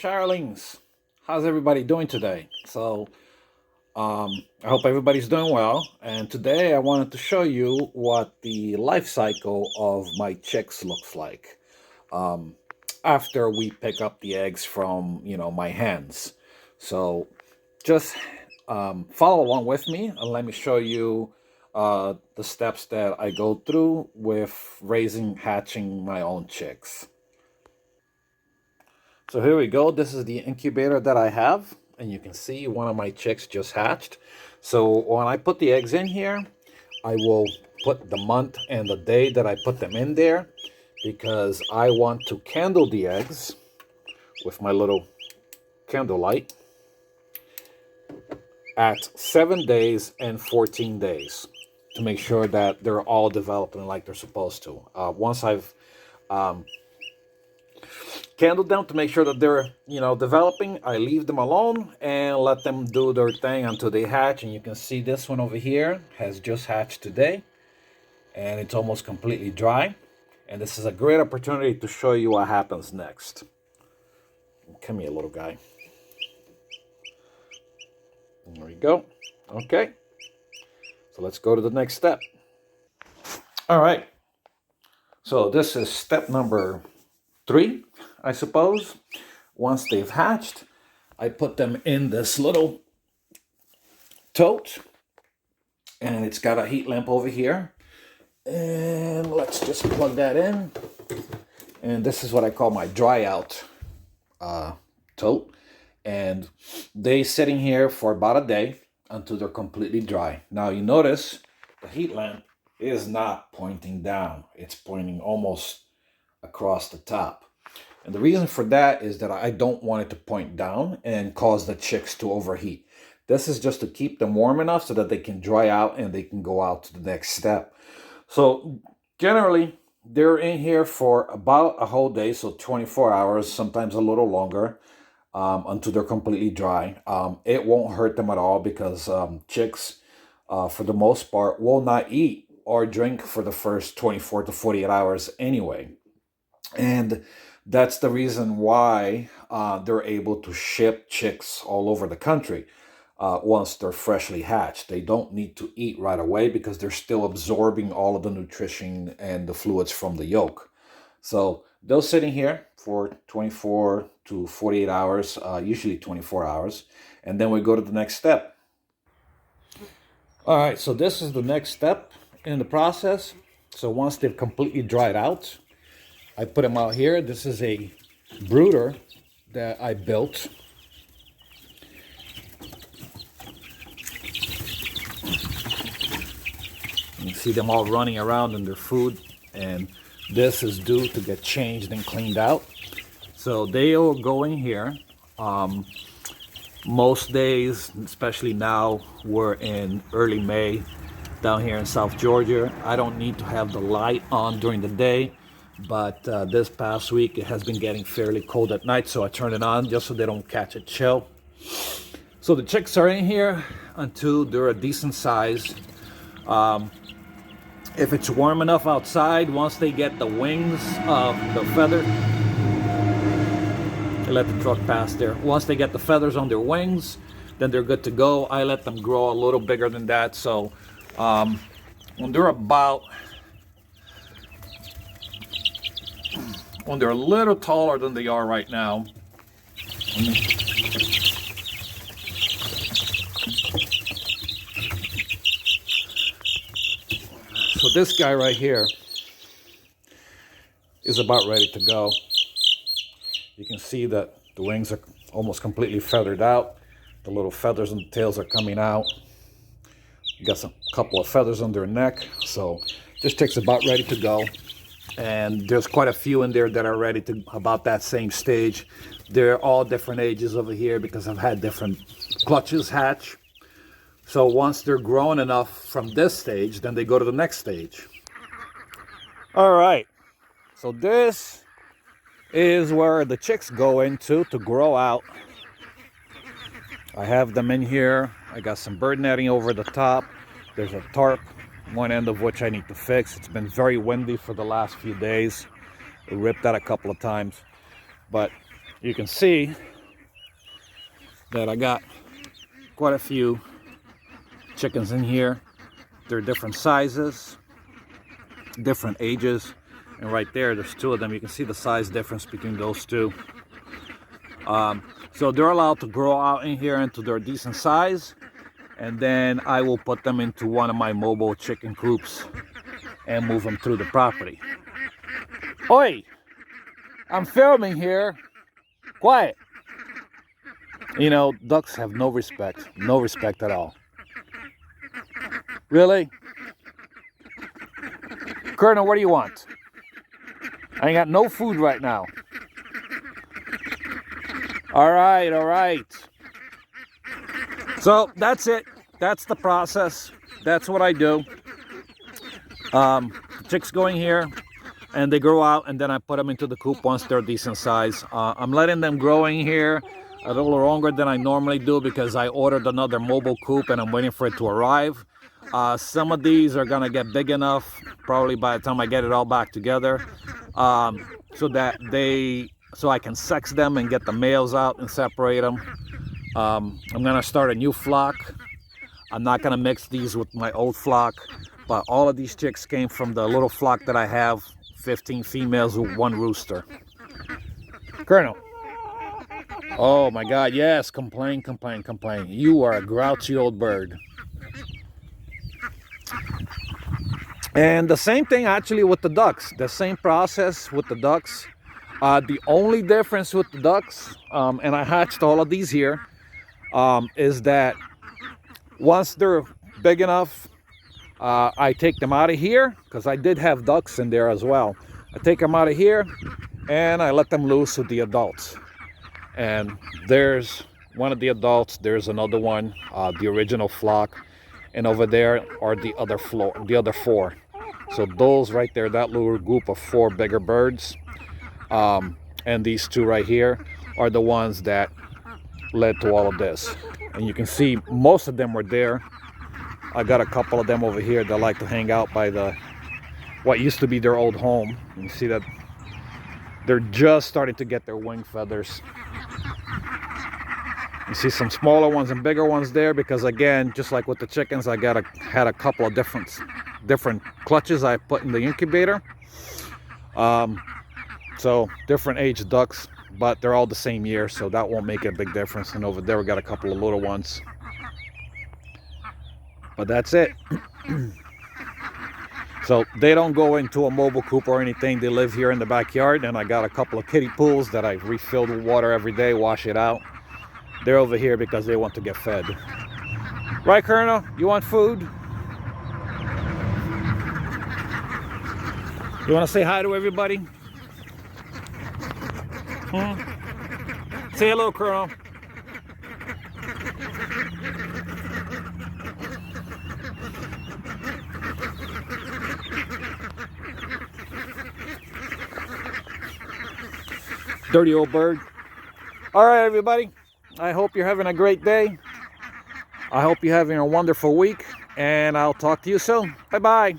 Shirelings. How's everybody doing today? I hope everybody's doing well. And today I wanted to show you what the life cycle of my chicks looks like after we pick up the eggs from, my hens. So just follow along with me and let me show you the steps that I go through with hatching my own chicks. So here we go. This is the incubator that I have, and you can see one of my chicks just hatched. So when I put the eggs in here, I will put the month and the day that I put them in there, because I want to candle the eggs with my little candle light at 7 days and 14 days to make sure that they're all developing like they're supposed to. Once I've candled them to make sure that they're developing, I leave them alone and let them do their thing until they hatch. And you can see this one over here has just hatched today, and it's almost completely dry. And this is a great opportunity to show you what happens next. Come here, little guy. There we go. Okay, so let's go to the next step. All right, so this is step number 3, I suppose. Once they've hatched, I put them in this little tote, and it's got a heat lamp over here. And let's just plug that in. And this is what I call my dry out tote. And they sitting here for about a day until they're completely dry. Now you notice the heat lamp is not pointing down. It's pointing almost across the top. And the reason for that is that I don't want it to point down and cause the chicks to overheat. This is just to keep them warm enough so that they can dry out and they can go out to the next step. So generally, they're in here for about a whole day, so 24 hours, sometimes a little longer, until they're completely dry. It won't hurt them at all because chicks, for the most part, will not eat or drink for the first 24 to 48 hours anyway. And that's the reason why they're able to ship chicks all over the country once they're freshly hatched. They don't need to eat right away because they're still absorbing all of the nutrition and the fluids from the yolk. So they'll sit in here for 24 to 48 hours, usually 24 hours, and then we go to the next step. All right, so this is the next step in the process. So once they've completely dried out, I put them out here. This is a brooder that I built. You see them all running around in their food, and this is due to get changed and cleaned out. So they'll go in here. Most days, especially now, we're in early May down here in South Georgia. I don't need to have the light on during the day, but this past week it has been getting fairly cold at night, so I turn it on just so they don't catch a chill. So the chicks are in here until they're a decent size. If it's warm enough outside, once they get the wings of the feather, I let the truck pass there. Once they get the feathers on their wings, then they're good to go. I let them grow a little bigger than that. So when they're a little taller than they are right now, so this guy right here is about ready to go. You can see that the wings are almost completely feathered out. The little feathers and the tails are coming out. You got a couple of feathers on their neck, so this chick's about ready to go. And there's quite a few in there that are ready to about that same stage. They're all different ages over here because I've had different clutches hatch. So once they're grown enough from this stage, then they go to the next stage. All right, so this is where the chicks go into to grow out. I have them in here. I got some bird netting over the top. There's a tarp, one end of which I need to fix. It's been very windy for the last few days. It ripped out a couple of times. But you can see that I got quite a few chickens in here. They're different sizes, different ages, and right there's two of them. You can see the size difference between those two. So they're allowed to grow out in here into their decent size, and then I will put them into one of my mobile chicken coops and move them through the property. Oi! I'm filming here. Quiet. You know, ducks have no respect at all. Really? Colonel, what do you want? I ain't got no food right now. All right. So that's it. That's the process. That's what I do. Chicks go in here and they grow out, and then I put them into the coop once they're decent size. I'm letting them grow in here a little longer than I normally do because I ordered another mobile coop and I'm waiting for it to arrive. Some of these are gonna get big enough probably by the time I get it all back together, so I can sex them and get the males out and separate them. I'm gonna start a new flock. I'm not gonna mix these with my old flock, but all of these chicks came from the little flock that I have, 15 females with 1 rooster. Colonel. Oh my God, yes, complain. You are a grouchy old bird. And the same thing actually with the ducks. The same process with the ducks. The only difference with the ducks, and I hatched all of these here, is that once they're big enough, I take them out of here, because I did have ducks in there as well. I take them out of here and I let them loose with the adults. And there's one of the adults, there's another one, the original flock, and over there are the other 4. So those right there, that little group of 4 bigger birds, and these 2 right here are the ones that led to all of this. And you can see most of them were there. I got a couple of them over here that like to hang out by what used to be their old home. You see that they're just starting to get their wing feathers. You see some smaller ones and bigger ones there, because again, just like with the chickens, I had a couple of different clutches I put in the incubator. So different age ducks, but they're all the same year, so that won't make a big difference. And over there we got a couple of little ones. But that's it. So they don't go into a mobile coop or anything. They live here in the backyard, and I got a couple of kiddie pools that I refilled with water every day, wash it out. They're over here because they want to get fed. Right, Colonel? You want food? You want to say hi to everybody? Say hello, Colonel. Dirty old bird. All right, everybody. I hope you're having a great day. I hope you're having a wonderful week, and I'll talk to you soon. Bye-bye.